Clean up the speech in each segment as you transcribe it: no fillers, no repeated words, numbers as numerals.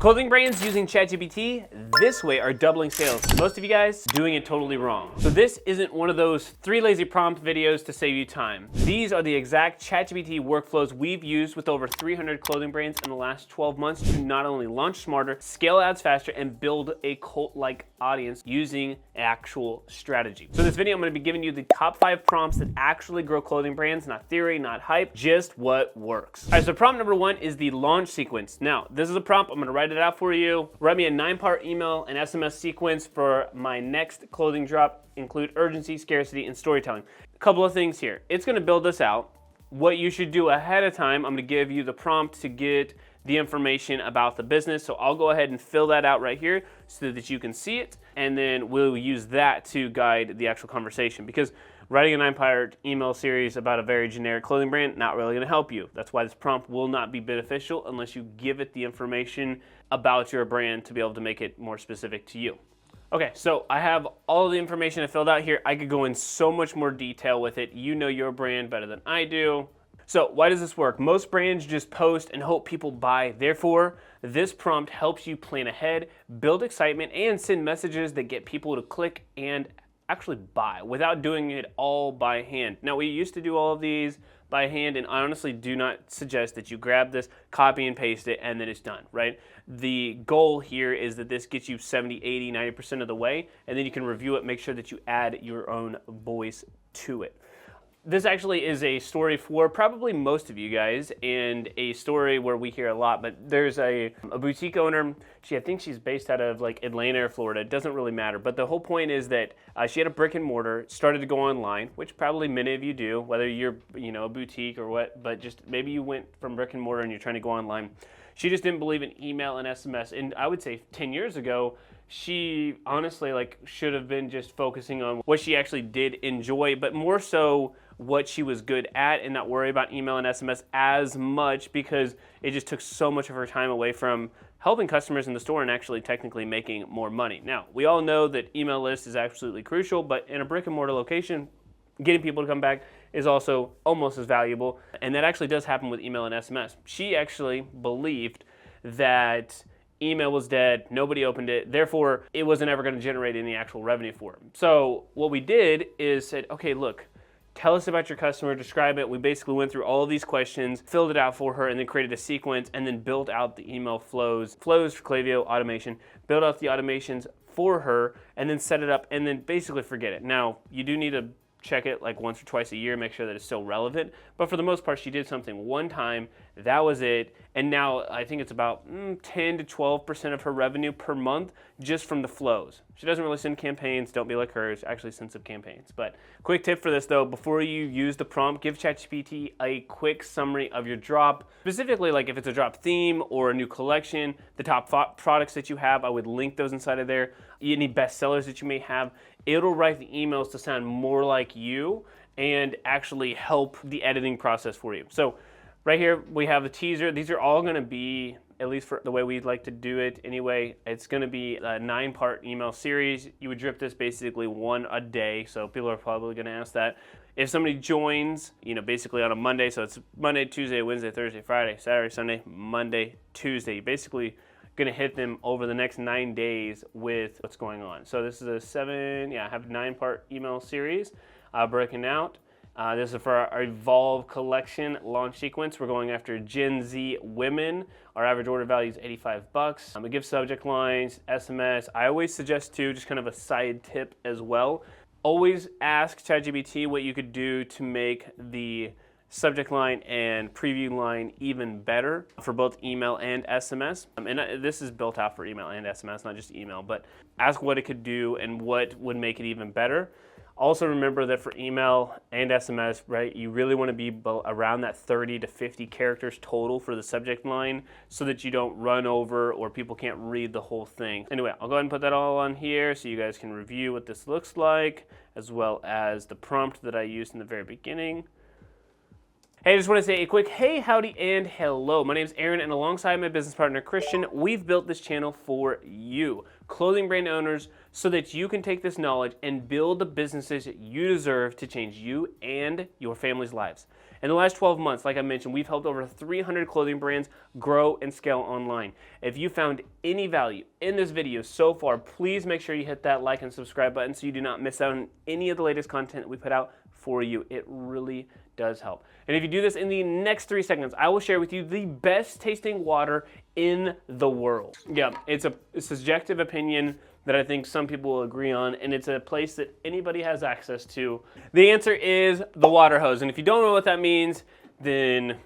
Clothing brands using ChatGPT this way are doubling sales. Most of you guys doing it totally wrong. So this isn't one of those 3 lazy prompt videos to save you time. These are the exact ChatGPT workflows we've used with over 300 clothing brands in the last 12 months to not only launch smarter, scale ads faster, and build a cult-like audience using actual strategy. So in this video, I'm gonna be giving you the top 5 prompts that actually grow clothing brands, not theory, not hype, just what works. All right, so prompt number 1 is the launch sequence. Now, this is a prompt, I'm gonna write it out for you. Write me a 9-part email and SMS sequence for my next clothing drop. Include urgency, scarcity, and storytelling. A couple of things here. It's gonna build this out. What you should do ahead of time, I'm gonna give you the prompt to get the information about the business. So I'll go ahead and fill that out right here so that you can see it. And then we'll use that to guide the actual conversation, because writing a 9-part email series about a very generic clothing brand, not really gonna help you. That's why this prompt will not be beneficial unless you give it the information about your brand to be able to make it more specific to you. Okay, so I have all the information I filled out here. I could go in so much more detail with it. You know your brand better than I do. So why does this work? Most brands just post and hope people buy. Therefore, this prompt helps you plan ahead, build excitement, and send messages that get people to click and actually buy without doing it all by hand. Now, we used to do all of these by hand, and I honestly do not suggest that you grab this, copy and paste it, and then it's done, right? The goal here is that this gets you 70, 80, 90% of the way, and then you can review it, make sure that you add your own voice to it. This actually is a story for probably most of you guys, and a story where we hear a lot, but there's a boutique owner. I think she's based out of like Atlanta or Florida. It doesn't really matter, but the whole point is that she had a brick and mortar, started to go online, which probably many of you do, whether you're a boutique or what, but just maybe you went from brick and mortar and you're trying to go online. She just didn't believe in email and SMS, and I would say 10 years ago, she honestly should have been just focusing on what she actually did enjoy, but more so what she was good at, and not worry about email and SMS as much, because it just took so much of her time away from helping customers in the store and actually technically making more money. Now, we all know that email list is absolutely crucial, but in a brick and mortar location, getting people to come back is also almost as valuable, and that actually does happen with email and SMS. She actually believed that email was dead, nobody opened it, therefore it wasn't ever going to generate any actual revenue for them. So what we did is said, okay, look, tell us about your customer, describe it. We basically went through all of these questions, filled it out for her, and then created a sequence, and then built out the email flows for Klaviyo automation, built out the automations for her, and then set it up, and then basically forget it. Now, you do need to check it like once or twice a year, make sure that it's still relevant. But for the most part, she did something one time, that was it. And now I think it's about 10 to 12% of her revenue per month just from the flows. She doesn't really send campaigns, don't be like her, she actually sends some campaigns. But quick tip for this though, before you use the prompt, give ChatGPT a quick summary of your drop. Specifically, like if it's a drop theme or a new collection, the top products that you have, I would link those inside of there. Any bestsellers that you may have, it'll write the emails to sound more like you and actually help the editing process for you. So right here we have the teaser. These are all going to be, at least for the way we'd like to do it anyway, it's going to be a 9-part email series. You would drip this basically one a day, so people are probably going to ask that. If somebody joins, basically on a Monday, so it's Monday, Tuesday, Wednesday, Thursday, Friday, Saturday, Sunday, Monday, Tuesday, basically going to hit them over the next 9 days with what's going on. So this is I have a 9-part email series breaking out. This is for our Evolve collection launch sequence. We're going after Gen Z women. Our average order value is $85. We give subject lines, SMS. I always suggest too, just kind of a side tip as well. Always ask ChatGPT what you could do to make the subject line and preview line even better for both email and SMS. And this is built out for email and SMS, not just email, but ask what it could do and what would make it even better. Also remember that for email and SMS, right, you really want to be around that 30 to 50 characters total for the subject line so that you don't run over or people can't read the whole thing. Anyway, I'll go ahead and put that all on here so you guys can review what this looks like, as well as the prompt that I used in the very beginning. Hey, I just want to say a quick hey, howdy, and hello. My name is Aaron, and alongside my business partner Christian, we've built this channel for you, clothing brand owners, so that you can take this knowledge and build the businesses you deserve to change you and your family's lives. In the last 12 months, like I mentioned, we've helped over 300 clothing brands grow and scale online. If you found any value in this video so far, please make sure you hit that like and subscribe button so you do not miss out on any of the latest content we put out for you. It really does help. And if you do this in the next 3 seconds, I will share with you the best tasting water in the world. Yeah, it's a subjective opinion that I think some people will agree on, and it's a place that anybody has access to. The answer is the water hose. And if you don't know what that means, then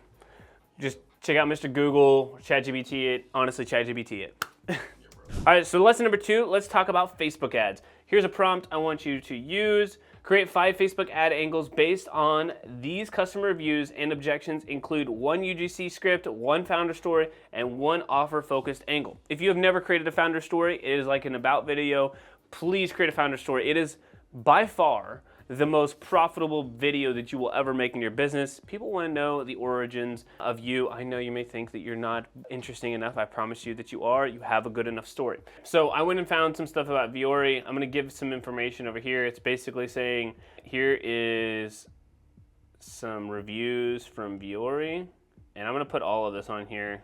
just check out Mr. Google, ChatGPT it, honestly ChatGPT it. All right, so lesson number 2, let's talk about Facebook ads. Here's a prompt I want you to use. Create 5 Facebook ad angles based on these customer reviews and objections. Include 1 UGC script, 1 founder story, and 1 offer-focused angle. If you have never created a founder story, it is like an about video. Please create a founder story. It is by far the most profitable video that you will ever make in your business. People want to know the origins of you. I know you may think that you're not interesting enough. I promise you that you are. You have a good enough story. So I went and found some stuff about Vuori. I'm going to give some information over here. It's basically saying, here is some reviews from Vuori, and I'm going to put all of this on here.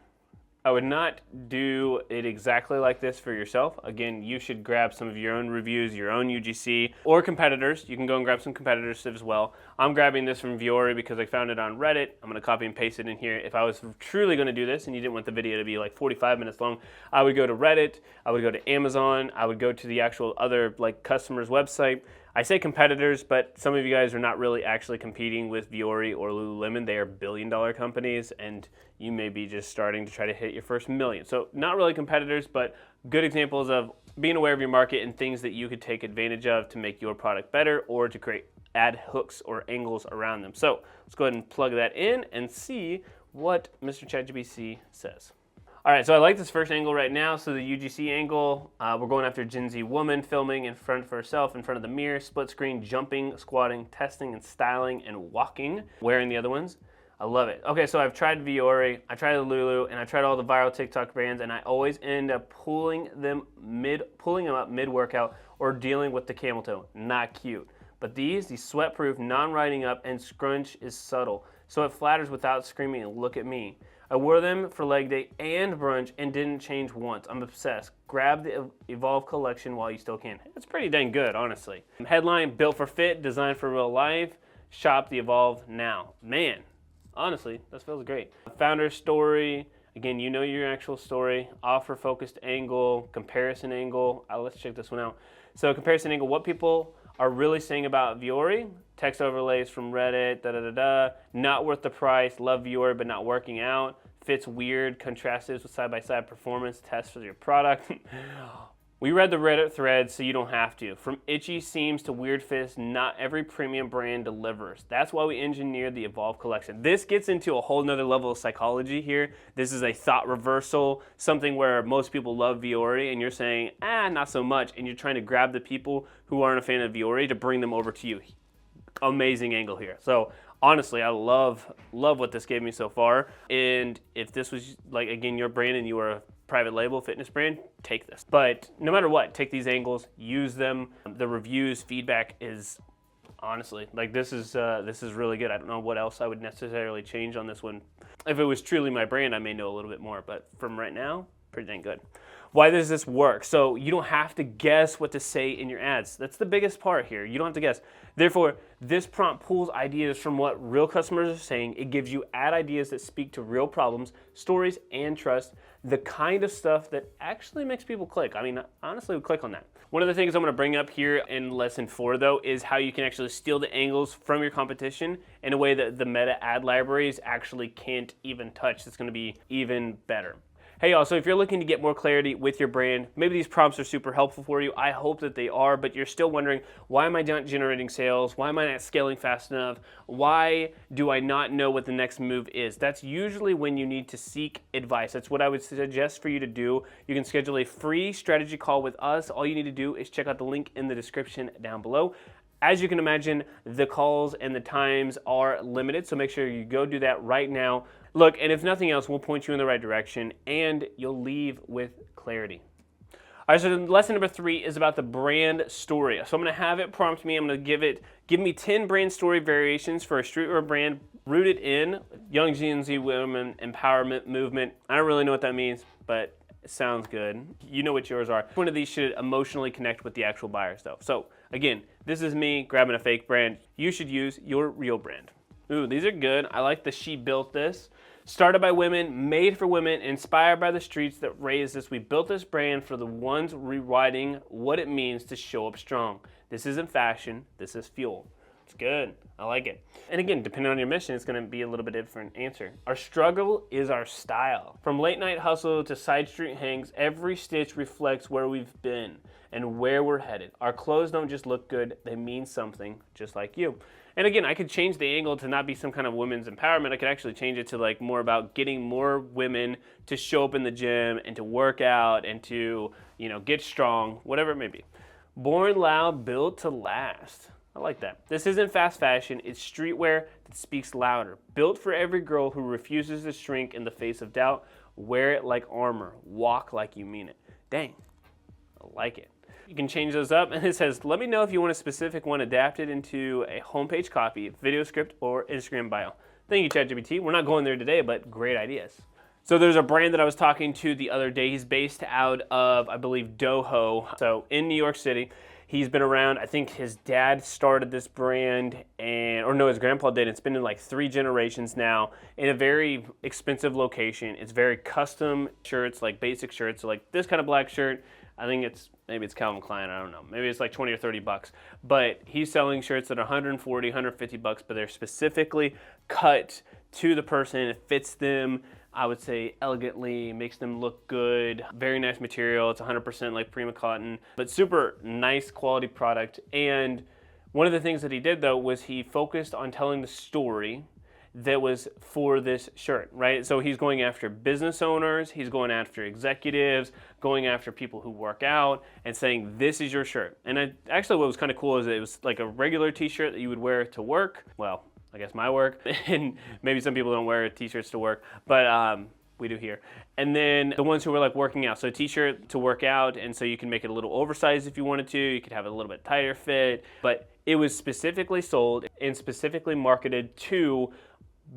I would not do it exactly like this for yourself. Again, you should grab some of your own reviews, your own UGC, or competitors. You can go and grab some competitors as well. I'm grabbing this from Vuori because I found it on Reddit. I'm gonna copy and paste it in here. If I was truly gonna do this and you didn't want the video to be like 45 minutes long, I would go to Reddit, I would go to Amazon, I would go to the actual other like customer's website. I say competitors, but some of you guys are not really actually competing with Vuori or Lululemon. They are billion-dollar companies, and you may be just starting to try to hit your first million. So not really competitors, but good examples of being aware of your market and things that you could take advantage of to make your product better or to create ad hooks or angles around them. So let's go ahead and plug that in and see what Mr. ChatGPT says. All right, so I like this first angle right now. So the UGC angle, we're going after Gen Z woman filming in front of herself, in front of the mirror, split screen, jumping, squatting, testing and styling and walking, wearing the other ones. I love it. Okay, so I've tried Vuori, I tried the Lulu, and I tried all the viral TikTok brands, and I always end up pulling them up mid-workout or dealing with the camel toe. Not cute. But these sweat-proof, non-riding up, and scrunch is subtle, so it flatters without screaming, look at me. I wore them for leg day and brunch and didn't change once. I'm obsessed. Grab the Evolve collection while you still can. It's pretty dang good, honestly. Headline, built for fit, designed for real life. Shop the Evolve now. Man, honestly, this feels great. Founder story. Again, you know your actual story. Offer focused angle, comparison angle. Let's check this one out. So comparison angle, what people are really saying about Vuori. Text overlays from Reddit, not worth the price, love Vuori but not working out, fits weird, contrasted with side-by-side performance, test for your product. We read the Reddit thread so you don't have to. From itchy seams to weird fits, not every premium brand delivers. That's why we engineered the Evolve collection. This gets into a whole nother level of psychology here. This is a thought reversal, something where most people love Vuori and you're saying, not so much, and you're trying to grab the people who aren't a fan of Vuori to bring them over to you. Amazing angle here. So honestly, I love what this gave me so far. And if this was like, again, your brand and you were a private label fitness brand, take this. But no matter what, take these angles, use them. The reviews, feedback is honestly, like this is really good. I don't know what else I would necessarily change on this one. If it was truly my brand, I may know a little bit more, but from right now, pretty dang good. Why does this work? So you don't have to guess what to say in your ads. That's the biggest part here. You don't have to guess. Therefore, this prompt pulls ideas from what real customers are saying. It gives you ad ideas that speak to real problems, stories, and trust. The kind of stuff that actually makes people click. I mean, honestly, we click on that. One of the things I'm going to bring up here in lesson 4, though, is how you can actually steal the angles from your competition in a way that the meta ad libraries actually can't even touch. It's going to be even better. Hey y'all, so if you're looking to get more clarity with your brand, maybe these prompts are super helpful for you. I hope that they are, but you're still wondering, why am I not generating sales? Why am I not scaling fast enough? Why do I not know what the next move is? That's usually when you need to seek advice. That's what I would suggest for you to do. You can schedule a free strategy call with us. All you need to do is check out the link in the description down below. As you can imagine, the calls and the times are limited, so make sure you go do that right now. Look, and if nothing else, we'll point you in the right direction and you'll leave with clarity. All right, so lesson number 3 is about the brand story. So I'm gonna have it prompt me. I'm gonna give me 10 brand story variations for a streetwear brand rooted in young Gen Z women empowerment movement. I don't really know what that means, but it sounds good. You know what yours are. One of these should emotionally connect with the actual buyers though. So again, this is me grabbing a fake brand. You should use your real brand. Ooh, these are good. I like the she built this. Started by women, made for women, inspired by the streets that raised us. We built this brand for the ones rewriting what it means to show up strong. This isn't fashion, this is fuel. It's good, I like it. And again, depending on your mission, it's gonna be a little bit different answer. Our struggle is our style. From late night hustle to side street hangs, every stitch reflects where we've been and where we're headed. Our clothes don't just look good, they mean something, just like you. And again, I could change the angle to not be some kind of women's empowerment. I could actually change it to like more about getting more women to show up in the gym and to work out and to, get strong, whatever it may be. Born loud, built to last. I like that. This isn't fast fashion, it's streetwear that speaks louder. Built for every girl who refuses to shrink in the face of doubt. Wear it like armor, walk like you mean it. Dang, I like it. You can change those up, and it says, let me know if you want a specific one adapted into a homepage copy, video script, or Instagram bio. Thank you, ChatGPT. We're not going there today, but great ideas. So there's a brand that I was talking to the other day. He's based out of, I believe, Doho, so in New York City. He's been around, I think his dad started this brand, his grandpa did. It's been in like 3 generations now in a very expensive location. It's very custom shirts, like basic shirts. So like this kind of black shirt, I think maybe it's Calvin Klein, I don't know. Maybe it's like 20 or 30 bucks. But he's selling shirts that are 140, 150 bucks, but they're specifically cut to the person. It fits them, I would say, elegantly, makes them look good. Very nice material. It's 100% like Prima cotton, but super nice quality product. And one of the things that he did though was he focused on telling the story that was for this shirt, right? So he's going after business owners, he's going after executives, going after people who work out and saying, this is your shirt. And actually what was kind of cool is it was like a regular t-shirt that you would wear to work. Well, I guess my work, and maybe some people don't wear t-shirts to work, but we do here. And then the ones who were like working out, so t-shirt to work out, and so you can make it a little oversized if you wanted to, you could have it a little bit tighter fit, but it was specifically sold and specifically marketed to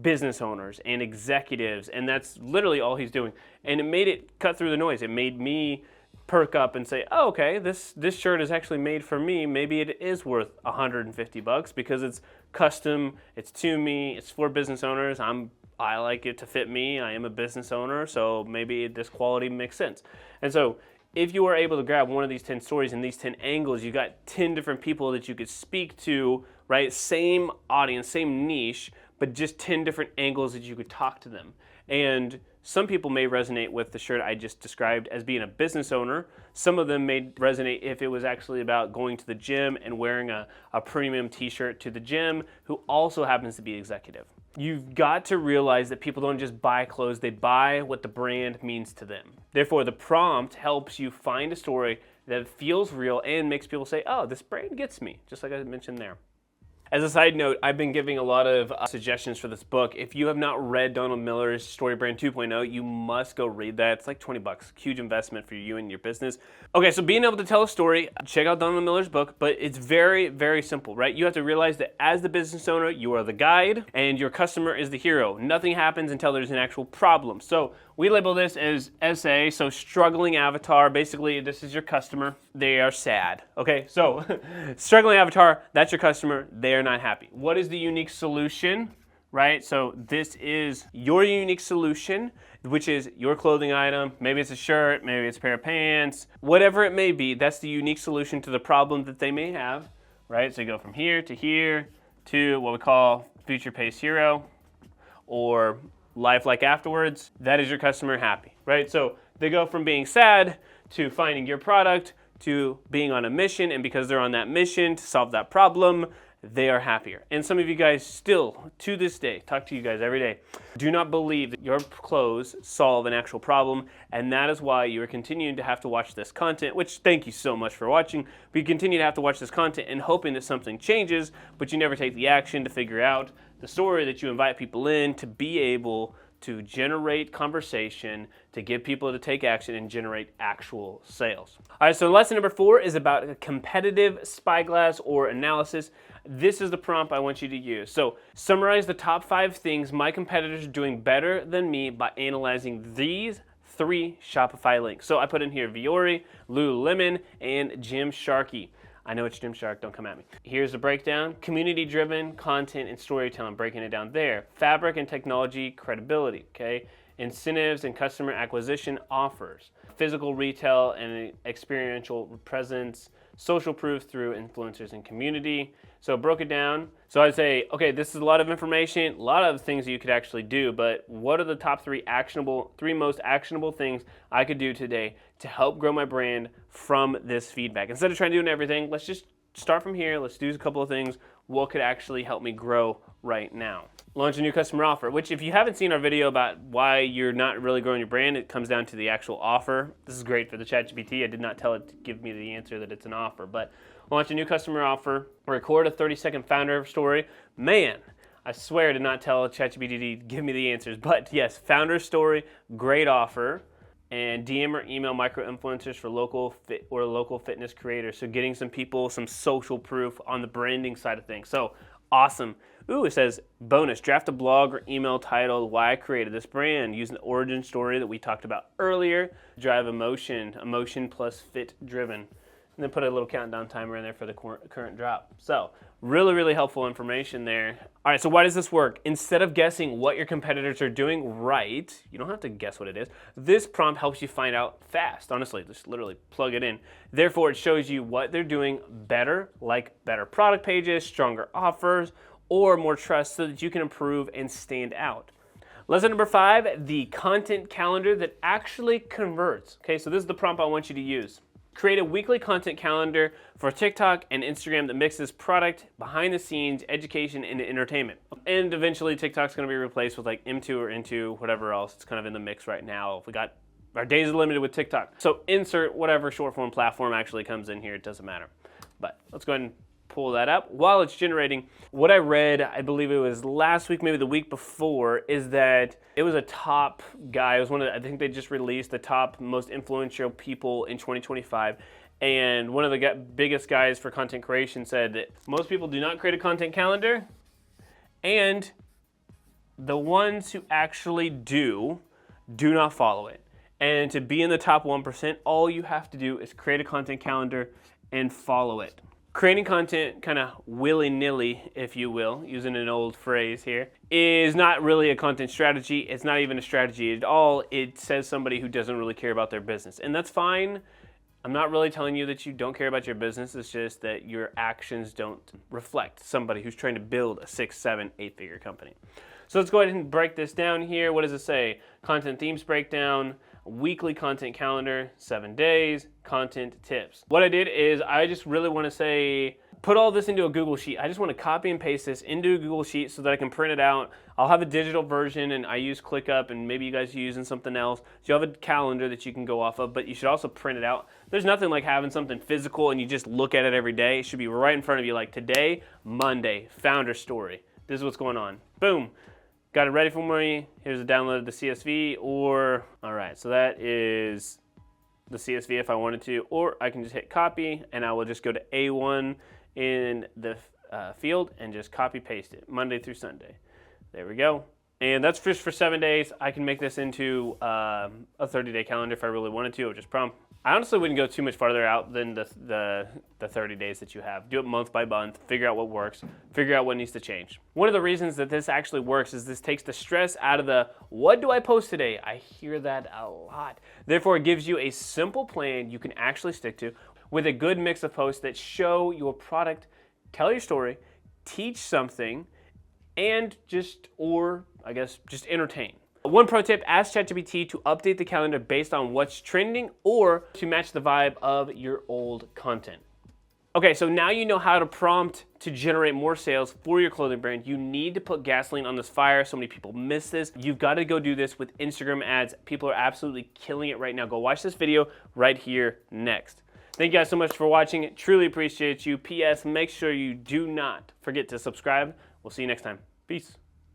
business owners and executives, and that's literally all he's doing. And it made it cut through the noise. It made me perk up and say, oh, okay, this shirt is actually made for me. Maybe it is worth 150 bucks because it's custom, it's to me, it's for business owners. I like it to fit me. I am a business owner, so maybe this quality makes sense. And so if you are able to grab one of these 10 stories and these 10 angles, you got 10 different people that you could speak to, right? Same audience, same niche, but just 10 different angles that you could talk to them. And some people may resonate with the shirt I just described as being a business owner. Some of them may resonate if it was actually about going to the gym and wearing a premium t-shirt to the gym who also happens to be executive. You've got to realize that people don't just buy clothes, they buy what the brand means to them. Therefore, the prompt helps you find a story that feels real and makes people say, oh, this brand gets me, just like I mentioned there. As a side note, I've been giving a lot of suggestions for this book. If you have not read Donald Miller's Story Brand 2.0, you must go read that. It's like 20 bucks, huge investment for you and your business. Okay, so being able to tell a story, check out Donald Miller's book, but it's very, very simple, right? You have to realize that as the business owner, you are the guide and your customer is the hero. Nothing happens until there's an actual problem. So we label this as SA, so struggling avatar. Basically, this is your customer. They are sad. Okay, so struggling avatar, that's your customer. They are not happy. What is the unique solution, right? So this is your unique solution, which is your clothing item. Maybe it's a shirt, maybe it's a pair of pants, whatever it may be. That's the unique solution to the problem that they may have, right? So you go from here to what we call future pace hero or life like afterwards. That is your customer happy, right? So they go from being sad to finding your product to being on a mission, and because they're on that mission to solve that problem, they are happier. And some of you guys still, to this day, talk to you guys every day, do not believe that your clothes solve an actual problem, and that is why you are continuing to have to watch this content, which thank you so much for watching, but you continue to have to watch this content and hoping that something changes, but you never take the action to figure out the story that you invite people in to be able to generate conversation, to get people to take action and generate actual sales. All right, so lesson number 4 is about a competitive spyglass or analysis. This is the prompt I want you to use. So summarize the top 5 things my competitors are doing better than me by analyzing these 3 Shopify links. So I put in here Viore, Lululemon, and Gymshark. I know it's Gymshark, don't come at me. Here's the breakdown. Community-driven content and storytelling, breaking it down there. Fabric and technology credibility, okay? Incentives and customer acquisition offers. Physical retail and experiential presence. Social proof through influencers and community. So broke it down. So I'd say, okay, this is a lot of information, a lot of things you could actually do, but what are the top 3 most actionable things I could do today to help grow my brand from this feedback? Instead of trying to do everything, let's just start from here. Let's do a couple of things. What could actually help me grow right now? Launch a new customer offer, which if you haven't seen our video about why you're not really growing your brand, it comes down to the actual offer. This is great for the ChatGPT. I did not tell it to give me the answer that it's an offer, but launch a new customer offer, record a 30-second founder story. Man, I swear I did not tell ChatGPT to give me the answers, but yes, founder story, great offer, and DM or email micro-influencers for local fitness creators. So getting some people, some social proof on the branding side of things. So awesome. Ooh, it says, bonus, draft a blog or email titled Why I Created This Brand, using the origin story that we talked about earlier, drive emotion plus fit driven. And then put a little countdown timer in there for the current drop. So really, really helpful information there. All right, so why does this work? Instead of guessing what your competitors are doing right, you don't have to guess what it is. This prompt helps you find out fast. Honestly, just literally plug it in. Therefore, it shows you what they're doing better, like better product pages, stronger offers, or more trust so that you can improve and stand out. Lesson number 5, the content calendar that actually converts. Okay, so this is the prompt I want you to use. Create a weekly content calendar for TikTok and Instagram that mixes product, behind the scenes, education, and entertainment. And eventually TikTok's gonna be replaced with like M2 or N2, whatever else. It's kind of in the mix right now. We got our days are limited with TikTok. So insert whatever short form platform actually comes in here, it doesn't matter. But let's go ahead and pull that up. While it's generating, what I read, I believe it was last week, maybe the week before, is that it was a top guy. It was I think they just released the top most influential people in 2025. And one of the biggest guys for content creation said that most people do not create a content calendar, and the ones who actually do not follow it. And to be in the top 1%, all you have to do is create a content calendar and follow it. Creating content kind of willy-nilly, if you will, using an old phrase here, is not really a content strategy. It's not even a strategy at all. It says somebody who doesn't really care about their business. And that's fine. I'm not really telling you that you don't care about your business. It's just that your actions don't reflect somebody who's trying to build a 6, 7, 8-figure company. So let's go ahead and break this down here. What does it say? Content themes breakdown, weekly content calendar, 7 days, content tips. What I did is I just really want to say, put all this into a Google Sheet. I just want to copy and paste this into a Google Sheet so that I can print it out. I'll have a digital version and I use ClickUp, and maybe you guys are using something else. So you have a calendar that you can go off of, but you should also print it out. There's nothing like having something physical and you just look at it every day. It should be right in front of you, like today, Monday, founder story. This is what's going on. Boom. Got it ready for me. Here's a download of the CSV, all right, so that is the CSV if I wanted to, or I can just hit copy and I will just go to A1 in the field and just copy paste it, Monday through Sunday. There we go. And that's just for 7 days. I can make this into a 30-day calendar if I really wanted to, or just prompt. I honestly wouldn't go too much farther out than the 30 days that you have. Do it month by month, figure out what works, figure out what needs to change. One of the reasons that this actually works is this takes the stress out of the, what do I post today? I hear that a lot. Therefore, it gives you a simple plan you can actually stick to with a good mix of posts that show your product, tell your story, teach something, and just entertain. One pro tip, ask ChatGPT to update the calendar based on what's trending or to match the vibe of your old content. Okay, so now you know how to prompt to generate more sales for your clothing brand. You need to put gasoline on this fire. So many people miss this. You've got to go do this with Instagram ads. People are absolutely killing it right now. Go watch this video right here next. Thank you guys so much for watching. Truly appreciate you. P.S. Make sure you do not forget to subscribe. We'll see you next time. Peace.